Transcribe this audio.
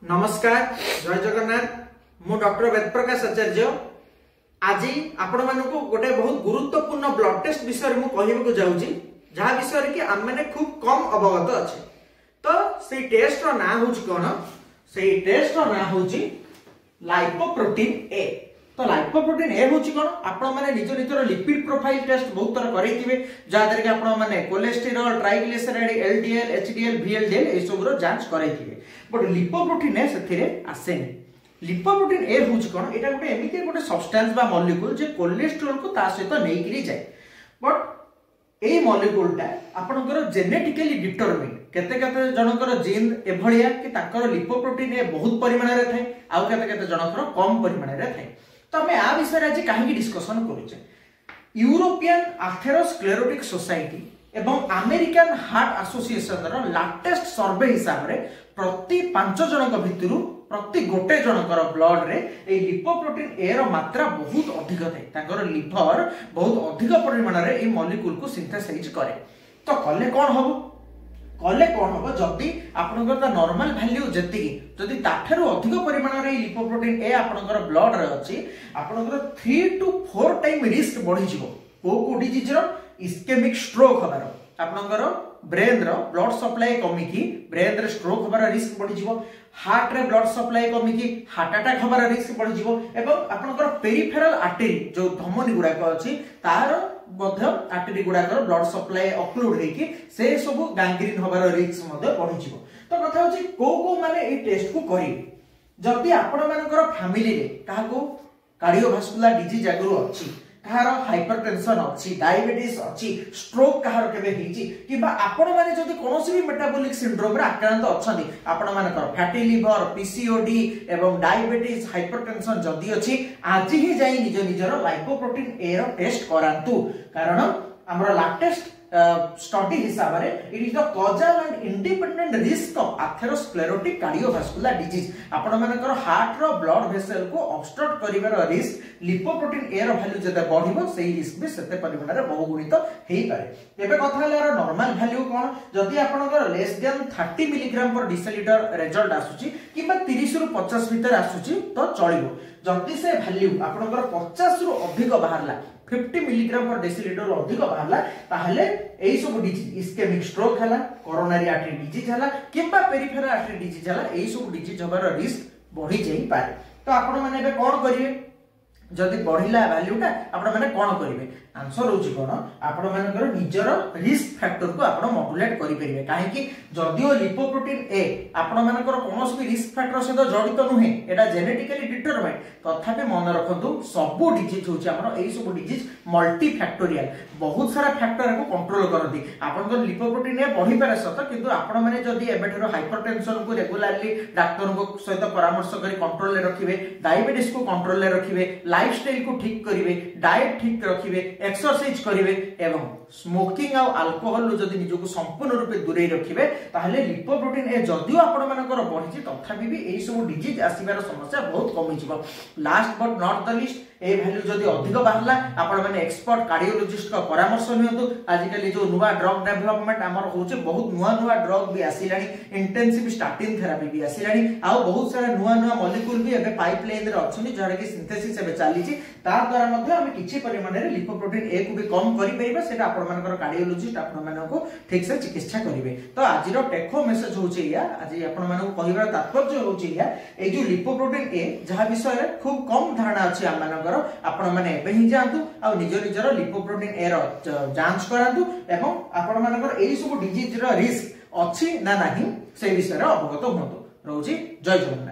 नमस्कार जय जगन्नाथ मु डॉक्टर वेद प्रकाश आचार्य आज आपण मानक गोटे बहुत गुरुत्वपूर्ण ब्लड टेस्ट विषय में कहवाक जाऊँगी जहाँ विषय कि आम मैंने खूब कम अवगत अच्छे। तो से टेस्ट रो ना हूँ कौन से टेस्ट रो ना हूँ लाइपोप्रोटीन ए। तो लाइपोप्रोटीन ए हूँ कौन आपण मैंने निज निजर लिपिड प्रोफाइल टेस्ट बहुत थर करेंगे जहाँद्वारा कि आपण मैंने cholesterol triglyceride LDL HDL VLDL ये सब जांच करेंगे बट लिपोप्रोटीन ए से आसेनी। लिपोप्रोटीन ए हूँ कौन यहाँ गोटे एमती गोटे सब्सटेंस बा मॉलिक्यूल जे कोलेस्टेरोल को ता सहित नहीं जाए बट ए मॉलिक्यूलटा आपनकर जेनेटिकली डिटरमिन केते केते जनकर जीन एभलिया कि ताकर लिपोप्रोटीन ए बहुत परिमाण रे थाए आउ केते केते जनकर कम परिमाण रे थाए। तो हमें आ विषय आज काहे डिस्कशन करूचे। यूरोपियन आथेरोस्क्लेरोटिक सोसाइटी एवं अमेरिकन हार्ट एसोसिएशन रो लेटेस्ट सर्वे हिसाब रे प्रति 5 जनक भितरु प्रति गोटे जनकर ब्लड रे ए लिपोप्रोटीन ए रो मात्रा बहुत अधिक थाए ताकर लिवर बहुत अधिक परिमाण रे ए मॉलिक्यूल को सिंथेसाइज करे। तो कले कोन हबो जदि आपनकर नॉर्मल वैल्यू जति जदि ताठरो अधिक परिमाण रे लिपोप्रोटीन ए आपनकर ब्लड रे अछि आपनकर 3 to 4 टाइम रिस्क बढ़ी जिवो को डिजीज रो इस्केमिक स्ट्रोक हबार आपनकर ब्रेन रो ब्लड सप्लाई कमी की ब्रेन रे स्ट्रोक हबार रिस्क बढ़ी जिवो हार्ट रे ब्लड सप्लाई कमी की हार्ट अटैक हबार रिस्क बढ़ी जिवो एवं आपनकर पेरिफेरल आर्टरी जो धमनी गुडा को अछि तार मध्य आर्टरी गुडा कर ब्लड सप्लाई ऑक्लूड हेकी से सब गैंग्रीन हबार रिस्क मध्य बढ़ी जिवो। तो कथा होछि को माने ए टेस्ट को करी जदि आपण मानकर फैमिली रे काहाको कार्डियोवास्कुलर डिजीज आगरो अछि कहार हाइपरटेंशन अच्छी डायबिटीज अच्छी स्ट्रोक कहार केबे हिची किबा आपण माने जदि कोनोसी भी मेटाबॉलिक सिंड्रोम रे आक्रांत अछंती आपण मानकर फैटी लिवर पीसीओडी एवं डायबिटीज हाइपरटेंशन जदि अछि आज ही जाई निज निजर लाइपोप्रोटीन ए रो टेस्ट करांतु कारण हमर लेटेस्ट स्टडी हिसाब रे it is the causal and independent risk of atherosclerotic cardiovascular disease आपण मानकर हार्ट रो ब्लड वेसल को ऑब्स्ट्रक्ट करिवार रिस्क लिपोप्रोटीन ए रो वैल्यू जते बढ़िबो सेही रिस्क भी सेते परिमाण रे बहुगुणित हेई पारे। एबे कथा हलार नॉर्मल वैल्यू कोन जदि आपनकर लेस देन 30 मिलीग्राम पर डेसिलिटर रिजल्ट आसुची किबा 30 रु 50 भीतर आसुची तो चलिबो जदि से वैल्यू आपनकर 50 रु अधिक बाहरला 50 मिलीग्राम पर डेसिलिटर अधिक बाहरला ताहले एई सब डिजीज इस्केमिक स्ट्रोक हला कोरोनरी आर्टरी डिजीज हला किबा पेरिफेरल आर्टरी डिजीज हला एई सब डिजीज हबार रिस्क बढ़ी जाई पारे। तो आपण माने एबे कोन करिवे जदि बढ़िला वैल्यूटा आपण माने कोन करिवे आंसर होची कोन आपण मानकर निजर रिस्क फैक्टर को आपण मॉड्यूलेट करि परिबे काहे कि जदियो लिपोप्रोटीन ए आपण मानकर कोनोस भी रिस्क फैक्टर सहित जड़ित नुहे एटा जेनेटिकली डिटरमाइंड तथापि मन रखंतु सब डिजीज होची हमर एई सब डिजीज मल्टी फैक्टोरियल बहुत सारा फैक्टर को कंट्रोल करती आपनकर लिपोप्रोटीन ए बढ़ी पारे सत किंतु आपण माने जदि एबेठरो हाइपरटेंशन को रेगुलरली डॉक्टर को सहित परामर्श करी कंट्रोल ले रखिबे डायबिटीज को कंट्रोल ले रखिबे लाइफस्टाइल को ठीक करिवे डाइट ठीक रखिबे एक्सरसाइज करिवे एवं स्मोकिंग आ अल्कोहल जदि निजको संपूर्ण रूपे दूरे रखिबे ताहले लिपोप्रोटीन ए जदियो आपण मानकर बढ़िछि तथापि भी एई सब डिजीज आसीबार समस्या बहुत कमी जिवो। Last but not the list A value जदि अधिक बाहरला आपण माने एक्सपर्ट कार्डियोलॉजिस्ट का परामर्श नियंतु आजिकली जो नुवा ड्रग डेवलपमेंट हमर होचे बहुत नुवा ड्रग भी आसिलानी इंटेंसिव स्टार्टिंग थेरापी भी आसिलानी आ बहुत सारा नुवा मॉलिक्यूल भी एबे पाइपलाइन रे अछनी जहां कि सिंथेसिस एबे चाली छि तार द्वारा मध्ये हम किछि परिमाण रे लिपोप्रोटीन ए को भी कम करि परिबा सेटा आपण मानकर कार्डियोलॉजिस्ट आपण मानको ठीक से चिकित्सा करिवे। तो आज रो टेक होम मेसेज होचे या आज आपण मानको कहिबार तात्पर्य होचे या ए जो लिपोप्रोटीन ए जहां विषय खूब कम धारणा अछि हम मानकर आपण माने एबे ही जांतु आ निजर लिपोप्रोटीन ए रो जांच करांतु एवं आपण मानकर एई सब डिजीज रो रिस्क अछि ना नाही से विषय रे अवगत होंतु। रहउची जय जगन्नाथ।